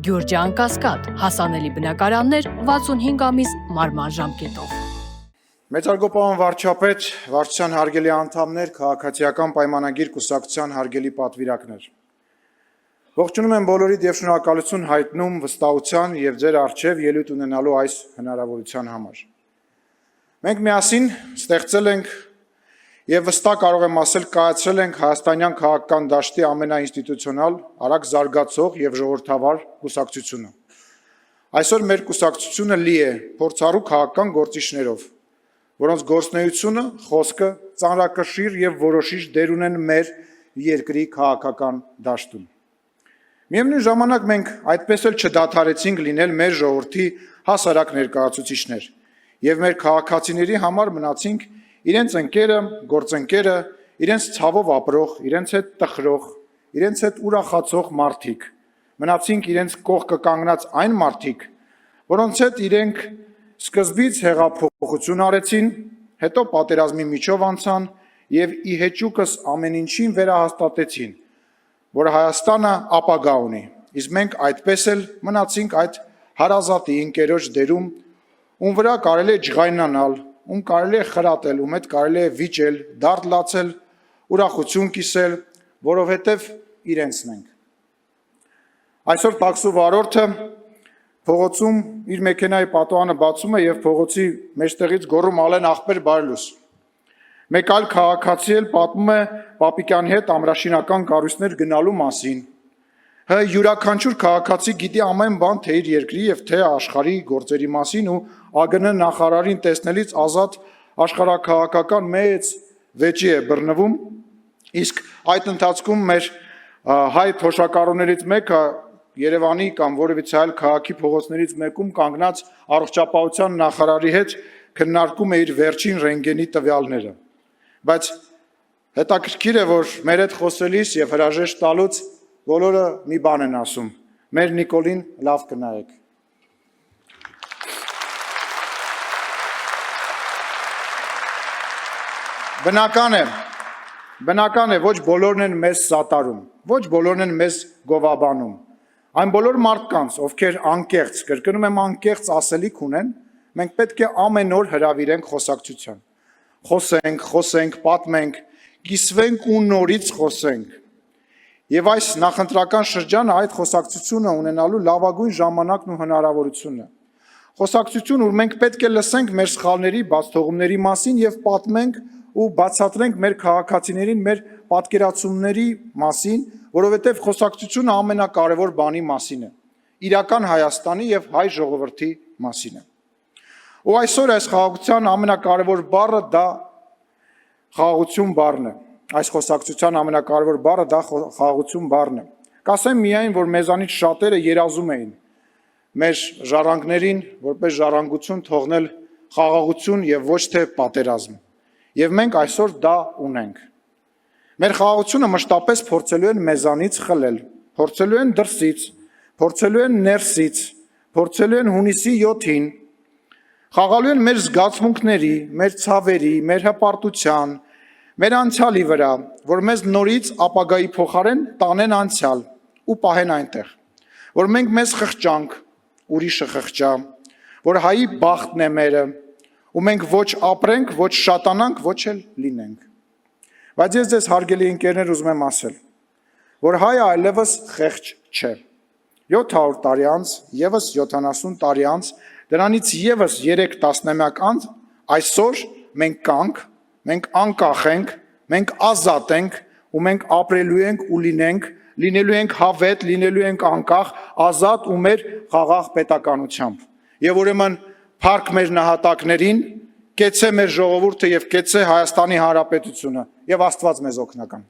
Գյուրջան Կասկադ, հասանելի բնակարաններ 65 ամիս մարման ժամկետով։ Մեծարգո պարոն վարչապետ, վարչության հարգելի անդամներ, քաղաքացիական պայմանագիր կուսակցության հարգելի պատվիրակներ։ Ողջունում եմ բոլորիդ եւ շնորհակալություն հայտնում վստահության եւ ձեր առջեւ ելույթ ունենալու այս հնարավորության համար։ Մենք միասին ստեղծել ենք եւ վստահ կարող եմ ասել կայացրել ենք հայաստանյան քաղաքական դաշտի ամենաինստիտուցիոնալ, արագ զարգացող եւ ժողովրդավար կուսակցությունը։ Այսօր մեր կուսակցությունը լի է փորձառու քաղաքական գործիչներով, որոնց գործունեությունը, խոսքը ծանրակշիռ եւ որոշիչ դեր ունեն մեր երկրի քաղաքական դաշտում։ Միևնույն ժամանակ մենք այդպես էլ չդադարեցինք լինել մեր ժողովրդի հասարակ ներկայացուցիչներ եւ մեր քաղաքացիների համար մնացինք իրենց ընկերը, գործընկերը, իրենց ցավով ապրող, իրենց հետ տխրող, իրենց հետ ուրախացող մարդիկ, մնացինք իրենց կողքը կանգնած այն մարդիկ, որոնց հետ իրենք սկզբից հեղափոխություն արեցին, հետո պատերազմի միջով անցան եւ ի հեճուկս ամեն ինչին վերահաստատեցին, որ Հայաստանը ապագա ունի, իսկ մենք այդպես էլ մնացինք այդ հարազատի ընկերոջ դերում, ում վրա կարելի է ջղայնանալ, ում կարելի է խրատել, ում հետ կարելի է վիճել, դարդ լացել, ուրախություն կիսել, որովհետև իրենցն ենք։ Այսօր տաքսու վարորդը փողոցում իր մեքենայի պատուհանը բացում է եւ փողոցի մեջտեղից գոռում «Ալեն ախպեր բարելուս»։ Մեկ այլ քաղաքացի էլ պատմում է Պապիկյանի հետ ամրաշինական կառույցներ գնալու մասին։ Յուրաքանչյուր քաղաքացի գիտի ամեն բան թե իր երկրի եւ թե աշխարհի գործերի մասին ու ԱԳՆ նախարարին տեսնելից ազատ աշխարհաքաղաքական մեծ վեճի է բռնվում, իսկ այդ ընթացքում մեր հայ թոշակառուներից մեկը Երևանի կամ որևիցե այլ քաղաքի փողոցներից մեկում կանգնած առողջապահության նախարարի հետ քննարկում է իր վերջին ռենտգենի տվյալները։ Բայց հետաքրքիր է, որ մեր հետ խոսելիս եւ հրաժեշտ տալուց բոլորը մի բան են ասում. մեր Նիկոլին լավ կնայեք։ Բնական է, ոչ բոլորն են մեզ սատարում, ոչ բոլորն են մեզ գովաբանում։ Այն բոլոր մարդկանց, ովքեր անկեղծ, կրկնում եմ անկեղծ ասելիք ունեն, մենք պետք է ամեն օր հրավիրենք խոսակցության։ Խոսենք, պատմենք, կիսվենք ու նորից խոսենք։ Եվ այս նախընտրական շրջանը այդ խոսակցությունը ունենալու լավագույն ժամանակն ու հնարավորությունն է։ Խոսակցություն, ուր մենք պետք է լսենք մեր սխալների, բացթողումների մասին եւ պատմենք ու բացատրենք մեր քաղաքացիներին մեր պատկերացումների մասին, որովհետև խոսակցությունը ամենակարևոր բանի մասին է, իրական Հայաստանի եւ հայ ժողովրդի մասին է։ Ու այսօր այս խաղաղության ամենակարևոր բառը դա խաղաղություն բառն է։ Այս խոսակցության ամենակարևոր բառը դա խաղաղություն բառն է։ Կասեմ միայն, որ մեզանից շատերը երազում էին մեր ժառանգներին որպես ժառանգություն թողնել խաղաղություն եւ ոչ թե պատերազմ։ Եվ մենք այսօր դա ունենք։ Մեր խաղաղությունը մշտապես փորձելու են մեզանից խլել, փորձելու են դրսից, փորձելու են ներսից, փորձելու են հունիսի 7-ին, խաղալու են մեր զգացմունքների, մեր ցավերի, մեր հպարտության, մեր անցյալի վրա, որ մեզ նորից ապագայի փոխարեն տանեն անցյալ ու պահեն այնտեղ, որ մենք մեզ խղճանք, ուրիշը խղճա, որ հայի բախտն է մերը, ու մենք ոչ ապրենք, ոչ շատանանք, ոչ էլ լինենք։ Բայց ես ձեզ հարգելի ընկերներ ուզում եմ ասել, որ հայը այլևս խեղճ չէ։ 700 տարի անց, եւս 70 տարի անց, դրանից եւս 3 տասնամյակ անց, այսօր մենք կանք, մենք անկախ ենք, մենք ազատ ենք ու մենք ապրելու ենք ու լինելու ենք հավետ, լինելու ենք անկախ, ազատ ու մեր խաղաղ պետականությամբ։ Եվ ուրեմն փառք մեր նահատակներին, կեցե մեր ժողովուրդը եւ կեցե Հայաստանի Հանրապետությունը եւ Աստված մեզ օգնական։